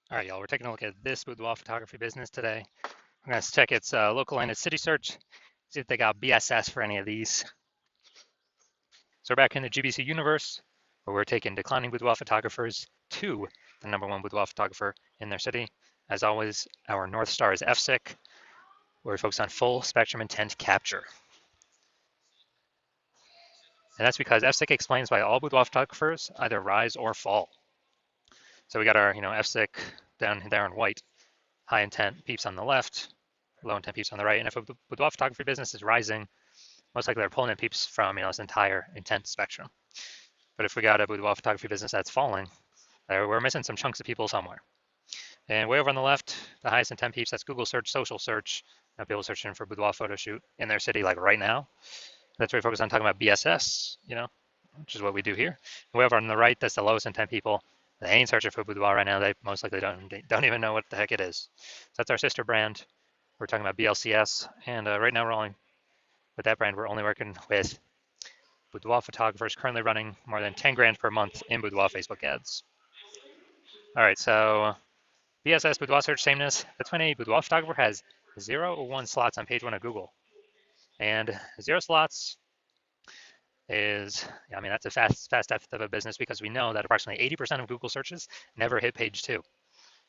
All right, y'all, we're taking a look at this boudoir photography business today. I'm going to check its local and its city search, see if they got BSS for any of these. So we're back in the GBC universe, where we're taking declining boudoir photographers to the #1 boudoir photographer in their city. As always, our North Star is FSIC, where we focus on full spectrum intent capture. And that's because FSIC explains why all boudoir photographers either rise or fall. So we got our, FSIC down there in white, high intent peeps on the left, low intent peeps on the right. And if a boudoir photography business is rising, most likely they're pulling in peeps from this entire intent spectrum. But if we got a boudoir photography business that's falling, we're missing some chunks of people somewhere. And way over on the left, the highest intent peeps, that's Google search, social search. People searching for boudoir photo shoot in their city, like right now. That's where we focus on talking about BSS, which is what we do here. Way over on the right, that's the lowest intent people. They ain't searching for boudoir right now. They most likely don't even know what the heck it is. So that's our sister brand. We're talking about BLCS, and right now with that brand, we're only working with boudoir photographers currently running more than 10 grand per month in boudoir Facebook ads. All right, so BSS boudoir search sameness. That's when a boudoir photographer has 0 or 1 slots on page 1 of Google. And 0 slots is, that's a fast death of a business because we know that approximately 80% of Google searches never hit page 2.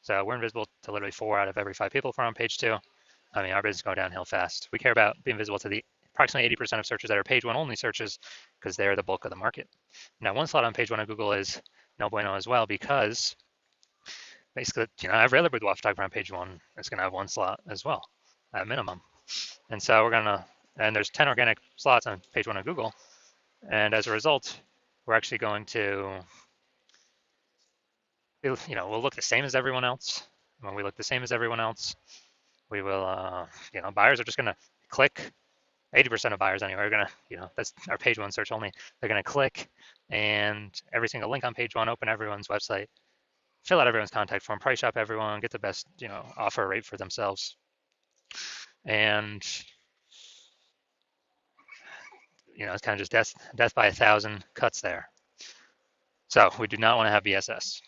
So we're invisible to literally 4 out of every 5 people if we're on page 2. Our business go downhill fast. We care about being visible to the approximately 80% of searches that are page 1 only searches because they're the bulk of the market. Now, 1 slot on page 1 of Google is no bueno as well because basically, every other boudoir photographer on page 1 is going to have 1 slot as well at minimum. And so and there's 10 organic slots on page 1 of Google. And as a result, we're actually going to, we'll look the same as everyone else. When we look the same as everyone else, we will, buyers are just going to click. 80% of buyers anyway are going to, that's our page 1 search only. They're going to click and every single link on page 1, open everyone's website, fill out everyone's contact form, price shop everyone, get the best, offer rate for themselves. And, it's kind of just death by 1,000 cuts there. So we do not want to have BSS.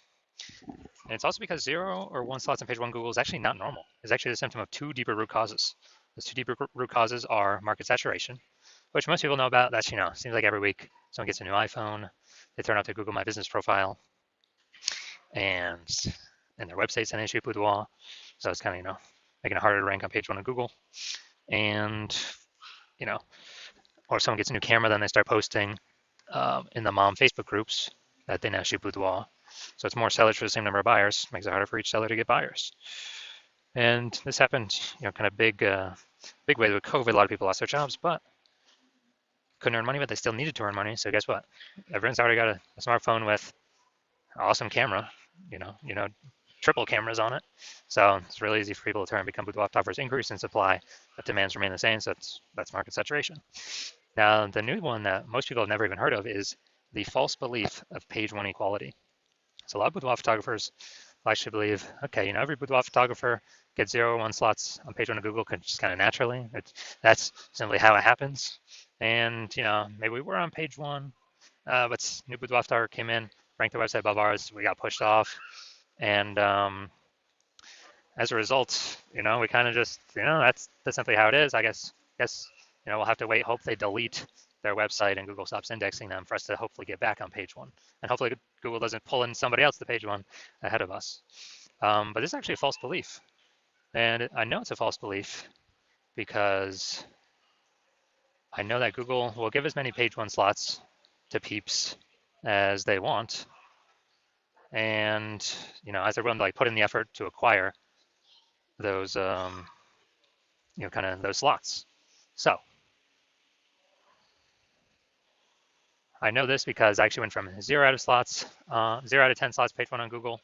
And it's also because 0 or 1 slots on page 1 Google is actually not normal. It's actually the symptom of 2 deeper root causes. Those 2 deeper root causes are market saturation, which most people know about. That's, seems like every week someone gets a new iPhone, they turn up their Google My Business profile, and their website's an issue boudoir. So it's kind of, making it harder to rank on page 1 of Google. And, or someone gets a new camera, then they start posting in the mom Facebook groups that they now shoot boudoir. So it's more sellers for the same number of buyers, makes it harder for each seller to get buyers. And this happened, kind of big way with COVID. A lot of people lost their jobs, but couldn't earn money, but they still needed to earn money. So guess what? Everyone's already got a smartphone with an awesome camera, triple cameras on it. So it's really easy for people to turn and become boudoir photographers. Increase in supply, but demands remain the same. So that's market saturation. Now, the new one that most people have never even heard of is the false belief of page 1 equality. So a lot of boudoir photographers actually believe, okay, every boudoir photographer gets 0 or 1 slots on page 1 of Google just kind of naturally. That's simply how it happens. And, maybe we were on page 1, but new boudoir photographer came in, ranked the website above ours, we got pushed off. And as a result, we kind of just, that's simply how it is. I guess, we'll have to wait, hope they delete their website and Google stops indexing them for us to hopefully get back on page 1. And hopefully Google doesn't pull in somebody else to page 1 ahead of us. But this is actually a false belief. And I know it's a false belief because I know that Google will give as many page 1 slots to peeps as they want. And, as they're willing to put in the effort to acquire those, kind of those slots. So I know this because I actually went from 0 out of slots, 0 out of 10 slots page 1 on Google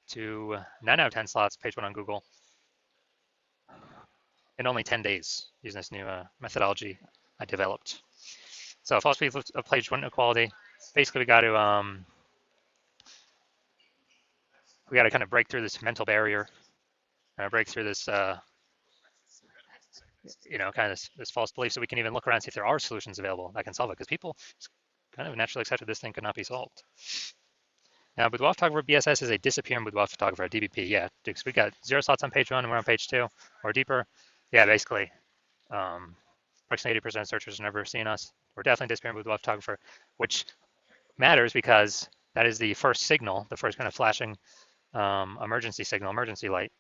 to 9 out of 10 slots page 1 on Google in only 10 days using this new methodology I developed. So false belief of page 1 equality. Basically, we got to kind of break through this mental barrier, break through this kind of this false belief so we can even look around and see if there are solutions available that can solve it, because people kind of naturally accepted this thing could not be solved. Now, Boudoir Photographer BSS is a disappearing Boudoir Photographer, DBP. Yeah, because we got 0 slots on page 1 and we're on page 2 or deeper. Yeah, basically, approximately 80% of searchers have never seen us. We're definitely disappearing Boudoir Photographer, which matters because that is the first signal, the first kind of flashing emergency signal, emergency light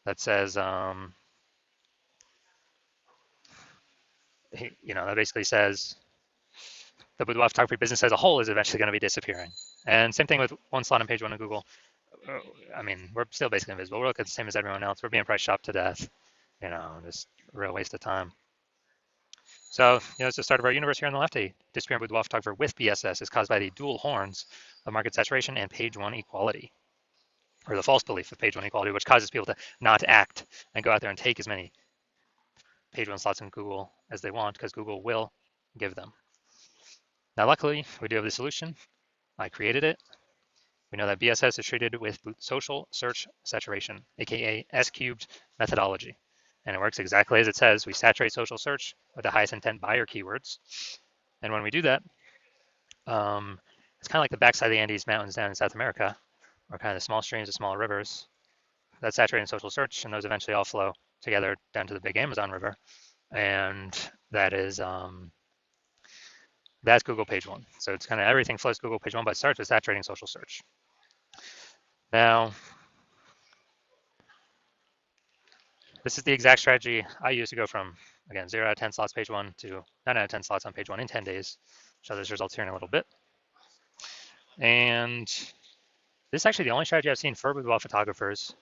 that says, that basically says the boudoir photography business as a whole is eventually going to be disappearing. And same thing with 1 slot on page 1 of Google. I mean, we're still basically invisible. We're looking the same as everyone else. We're being price shopped to death. Just a real waste of time. So, it's the start of our universe here on the left. A disappearing boudoir photographer with BSS is caused by the dual horns of market saturation and page 1 equality, or the false belief of page 1 equality, which causes people to not act and go out there and take as many page 1 slots in Google as they want, because Google will give them. Now, luckily, we do have the solution. I created it. We know that BSS is treated with social search saturation, aka S-cubed methodology. And it works exactly as it says. We saturate social search with the highest intent buyer keywords. And when we do that, it's kind of like the backside of the Andes Mountains down in South America, or kind of the small streams, the small rivers. That's saturating social search, and those eventually all flow together down to the big Amazon River. And that is that's Google page 1. So it's kind of everything flows to Google page 1, but it starts with saturating social search. Now, this is the exact strategy I use to go from, again, 0 out of 10 slots page 1 to 9 out of 10 slots on page 1 in 10 days. Show those results here in a little bit. And this is actually the only strategy I've seen for boudoir photographers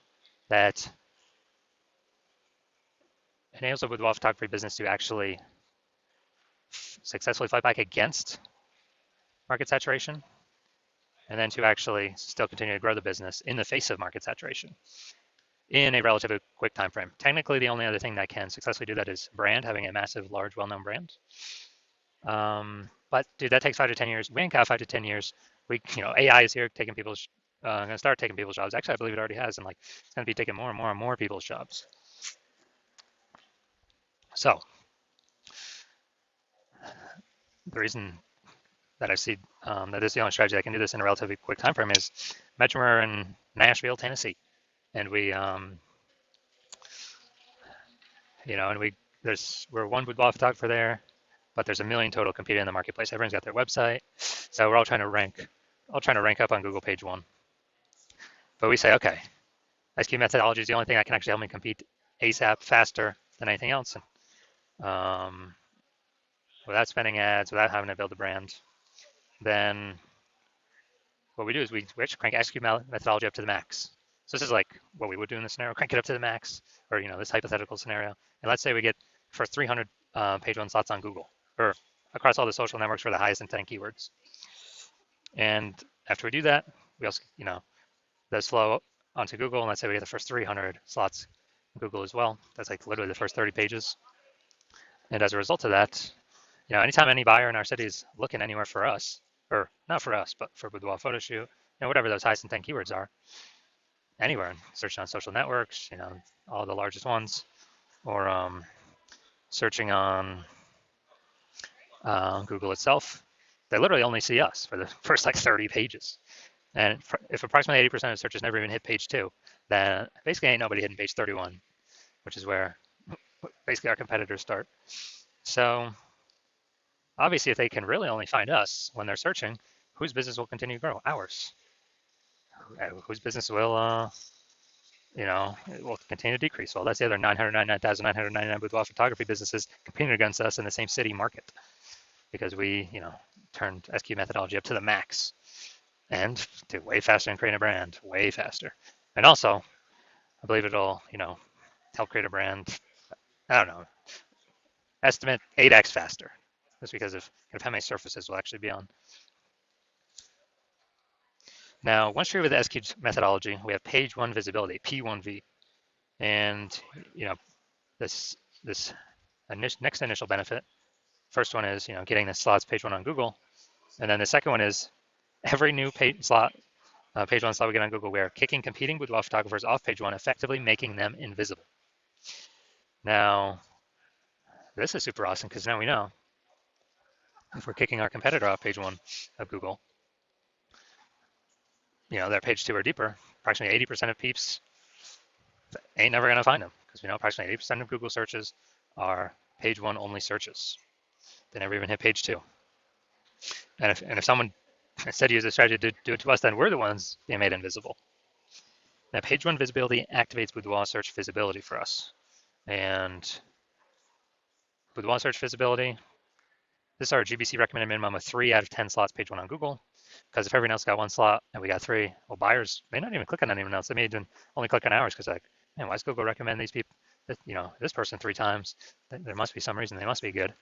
that enables a boudoir photography business to actually successfully fight back against market saturation, and then to actually still continue to grow the business in the face of market saturation in a relatively quick time frame. Technically, the only other thing that can successfully do that is brand, having a massive, large, well-known brand. But dude, that takes 5 to 10 years. We ain't got 5 to 10 years. AI is here taking people's, going to start taking people's jobs. Actually, I believe it already has, and it's going to be taking more and more and more people's jobs. So the reason that I see that this is the only strategy that can do this in a relatively quick time frame is imagine we're in Nashville, Tennessee, and we're one boudoir photographer there, but there's a million total competing in the marketplace. Everyone's got their website, so we're all trying to rank up on Google page 1. But we say, okay, S-cubed methodology is the only thing that can actually help me compete ASAP, faster than anything else, without spending ads, without having to build a brand. Then what we do is we actually crank S-cubed methodology up to the max. So this is like what we would do in this scenario, crank it up to the max, or this hypothetical scenario. And let's say we get for 300 page 1 slots on Google, or across all the social networks for the highest intent keywords. And after we do that, we also, those flow onto Google, and let's say we get the first 300 slots on Google as well. That's like literally the first 30 pages. And as a result of that, anytime any buyer in our city is looking anywhere for us, or not for us, but for boudoir photo shoot, whatever those highest intent keywords are, anywhere, searching on social networks, all the largest ones, or searching on Google itself, they literally only see us for the first 30 pages. And if approximately 80% of searches never even hit page 2, then basically ain't nobody hitting page 31, which is where basically our competitors start. So obviously, if they can really only find us when they're searching, whose business will continue to grow? Ours. Whose business will it will continue to decrease. Well, that's the other 999,999 boudoir photography businesses competing against us in the same city market, because we, turned S-cubed methodology up to the max and do way faster than creating a brand, way faster. And also, I believe it'll, help create a brand, I don't know, estimate 8x faster, just because of how many surfaces we'll actually be on. Now, once you're with the S-cubed methodology, we have page 1 visibility, P1V. And, this next initial benefit, first one is, getting the slots page 1 on Google. And then the second one is every new page 1 slot we get on Google, we are kicking competing boudoir photographers off page 1, effectively making them invisible. Now, this is super awesome because now we know if we're kicking our competitor off page 1 of Google, they're page 2 or deeper, approximately 80% of peeps ain't never going to find them because we know approximately 80% of Google searches are page 1 only searches. They never even hit page 2. And if someone instead used a strategy to do it to us, then we're the ones being made invisible. Now, page 1 visibility activates Boudoir search visibility for us. And Boudoir search visibility, this is our GBC recommended minimum of 3 out of 10 slots page 1 on Google. Because if everyone else got 1 slot and we got 3, well, buyers may not even click on anyone else. They may even only click on ours because like, man, why does Google recommend these people, this person 3 times? There must be some reason. They must be good.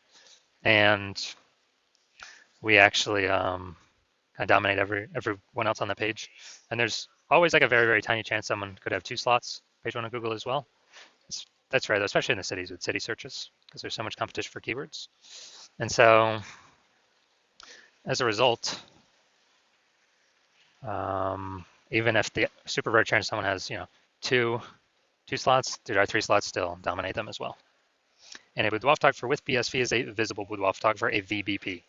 And we actually kind of dominate everyone else on the page. And there's always like a very, very tiny chance someone could have 2 slots page 1 on Google as well. That's rare though, especially in the cities with city searches because there's so much competition for keywords. And so as a result, even if the super rare chance someone has, two slots, there are 3 slots still dominate them as well. And a boudoir photographer with BSV is a visible boudoir photographer, a VBP.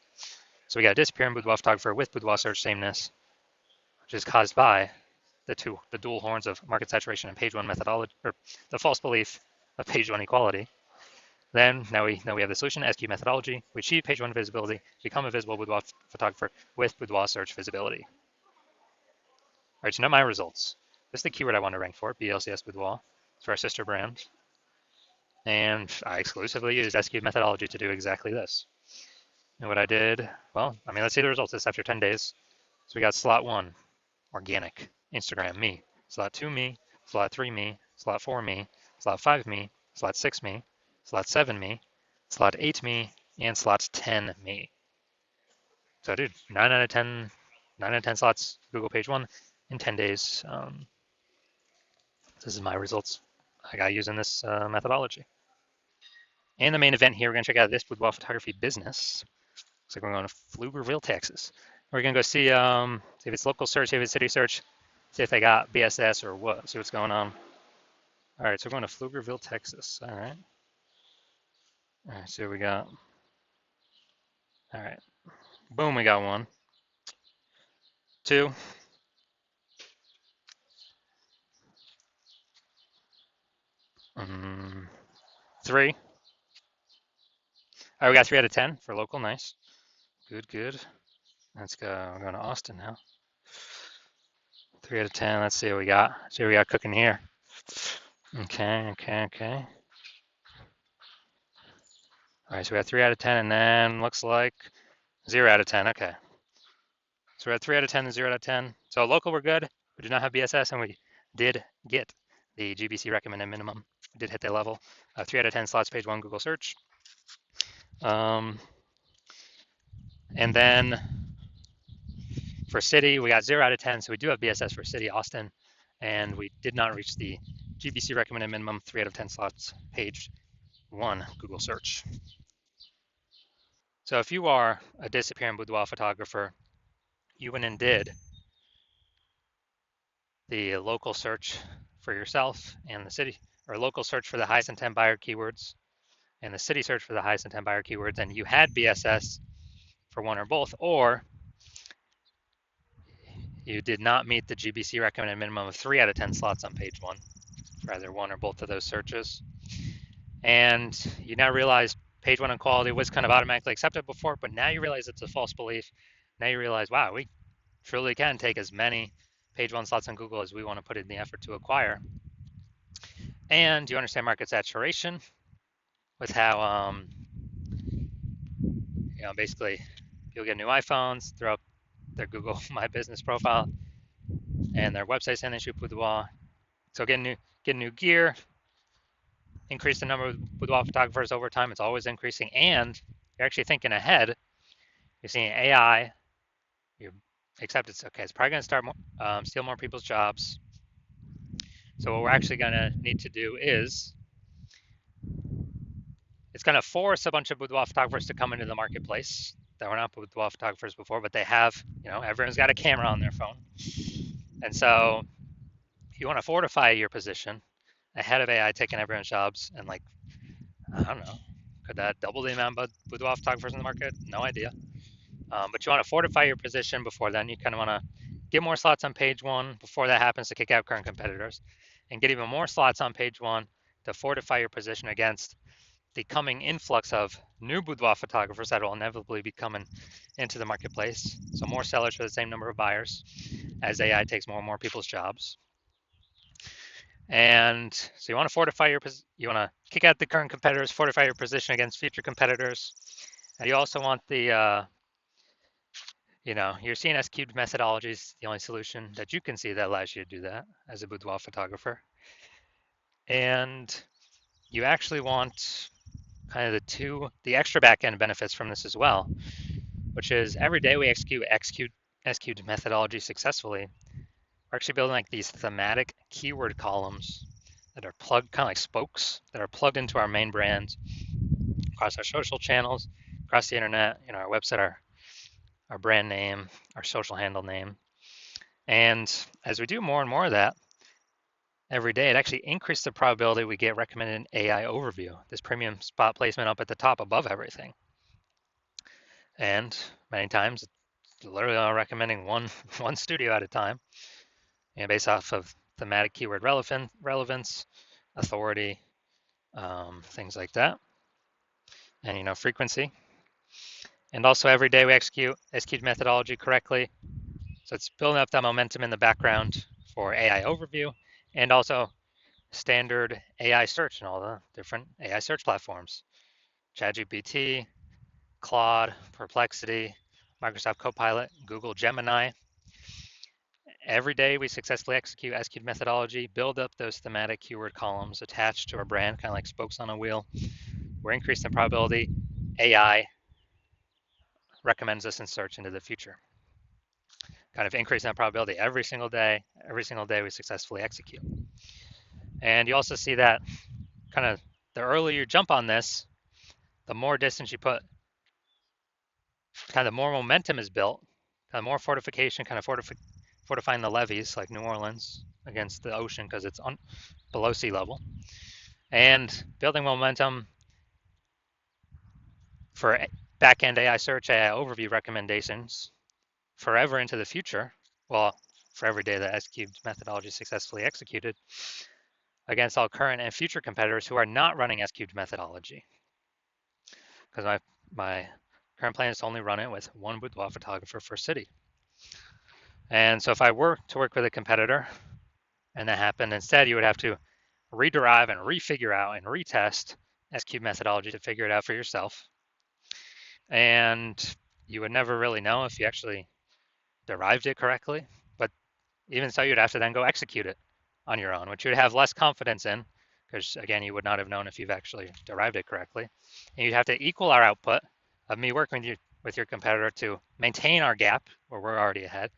So we got a disappearing boudoir photographer with boudoir search sameness, which is caused by the dual horns of market saturation and page 1 methodology, or the false belief of page 1 equality. Then now we have the solution, SQ methodology. We achieve page 1 visibility, become a visible boudoir photographer with boudoir search visibility. All right, so now my results. This is the keyword I want to rank for, BLCS Boudoir. It's for our sister brand. And I exclusively used SQ methodology to do exactly this. And what I did, well, let's see the results. This after 10 days. So we got slot 1, organic, Instagram, me. Slot 2, me. Slot 3, me. Slot 4, me. Slot 5, me. Slot 6, me. Slot 7, me. Slot 8, me. And slot 10, me. So dude, 9 out of 10 slots Google page 1 in 10 days. This is my results I got using this methodology. And the main event here, we're going to check out this boudoir photography business. Looks like we're going to Pflugerville, Texas. We're going to go see if it's local search, if it's city search, see if they got BSS or what, see what's going on. All right, so we're going to Pflugerville, Texas. All right. All right, so we got. All right. Boom, we got 1. 2. 3. All right, we got 3 out of 10 for local. Nice. Good, good. Let's go. We're going to Austin now. 3 out of 10. Let's see what we got. See what we got cooking here. Okay. All right, so we got 3 out of 10, and then looks like 0 out of 10. Okay. So we had 3 out of 10 and 0 out of 10. So local, we're good. We do not have BSS, and we did get the GBC recommended minimum. We did hit the level. 3 out of 10 slots, page 1 Google search. And then for city, we got 0 out of 10. So we do have BSS for city, Austin, and we did not reach the GBC recommended minimum 3 out of 10 slots, page 1 Google search. So if you are a disappearing boudoir photographer, you went and did the local search for yourself and the city, or local search for the highest intent buyer keywords and the city search for the highest intent buyer keywords, and you had BSS for one or both, or you did not meet the GBC recommended minimum of 3 out of 10 slots on page 1 for either one or both of those searches. And you now realize page 1 equality was kind of automatically accepted before, but now you realize it's a false belief. Now you realize, wow, we truly can take as many page 1 slots on Google as we want to put in the effort to acquire. And you understand market saturation with how, basically people get new iPhones, throw up their Google My Business profile and their website saying they shoot boudoir. So get new gear, increase the number of boudoir photographers over time. It's always increasing, and you're actually thinking ahead. You're seeing AI. You accept it's okay. It's probably going to start steal more people's jobs. So what we're actually going to need to do is it's going to force a bunch of boudoir photographers to come into the marketplace that were not boudoir photographers before, but they have, everyone's got a camera on their phone. And so you want to fortify your position ahead of AI taking everyone's jobs, and I don't know, could that double the amount of boudoir photographers in the market? No idea. But you want to fortify your position before then. You kind of want to get more slots on page one before that happens to kick out current competitors, and get even more slots on page one to fortify your position against the coming influx of new boudoir photographers that will inevitably be coming into the marketplace. So more sellers for the same number of buyers as AI takes more and more people's jobs. And so you want to fortify you want to kick out the current competitors, fortify your position against future competitors. And you also want the, your CNS cubed methodology is the only solution that you can see that allows you to do that as a boudoir photographer. And you actually want kind of the extra back-end benefits from this as well, which is every day we execute XQ'd methodology successfully, we're actually building like these thematic keyword columns that are plugged, kind of like spokes, that are plugged into our main brand across our social channels, across the internet, our website, our brand name, our social handle name. And as we do more and more of that every day, it actually increases the probability we get recommended an AI overview, this premium spot placement up at the top above everything. And many times, it's literally recommending one studio at a time, based off of thematic keyword relevance, authority, things like that, and frequency. And also every day we execute methodology correctly. So it's building up that momentum in the background for AI overview and also standard AI search and all the different AI search platforms. ChatGPT, Claude, Perplexity, Microsoft Copilot, Google Gemini. Every day we successfully execute SQ'd methodology, build up those thematic keyword columns attached to our brand, kind of like spokes on a wheel. We're increasing the probability AI recommends us in search into the future. Kind of increasing that probability every single day we successfully execute. And you also see that kind of the earlier you jump on this, the more distance you put, kind of the more momentum is built, kind of more fortification, kind of fortifying the levees like New Orleans against the ocean because it's below sea level, and building momentum for back-end AI search, AI overview recommendations forever into the future. Well, for every day that SQ'd methodology is successfully executed against all current and future competitors who are not running SQ'd methodology. Because my current plan is to only run it with one boudoir photographer per city. And so if I were to work with a competitor and that happened, instead you would have to rederive and refigure out and retest SQ'd methodology to figure it out for yourself. And you would never really know if you actually derived it correctly. But even so, you'd have to then go execute it on your own, which you would have less confidence in, because again, you would not have known if you've actually derived it correctly. And you'd have to equal our output of me working with your competitor to maintain our gap where we're already ahead.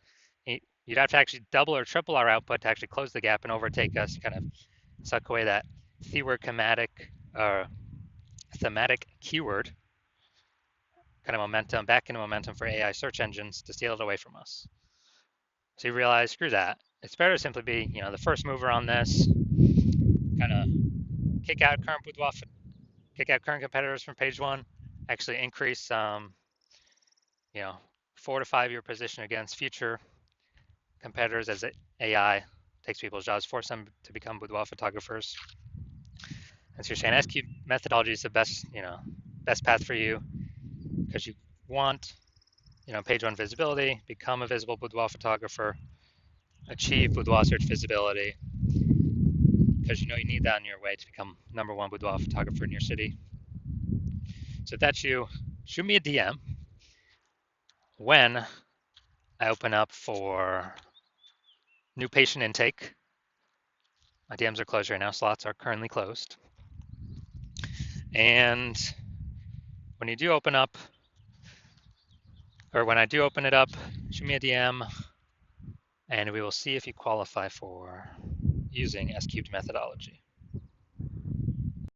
You'd have to actually double or triple our output to actually close the gap and overtake us, kind of suck away that thematic keyword kind of momentum, back into momentum for AI search engines to steal it away from us. So you realize, screw that. It's better to simply be, the first mover on this, kind of kick out current competitors from page one, actually increase, fortify your position against future competitors as AI takes people's jobs, force them to become boudoir photographers. And so you're saying SQ methodology is the best path for you because you want, page one visibility, become a visible boudoir photographer, achieve boudoir search visibility, because you need that on your way to become #1 boudoir photographer in your city. So if that's you, shoot me a DM when I open up for new patient intake. My DMs are closed right now, slots are currently closed. And when you do open up, or when I do open it up, shoot me a DM and we will see if you qualify for using SQ'd methodology.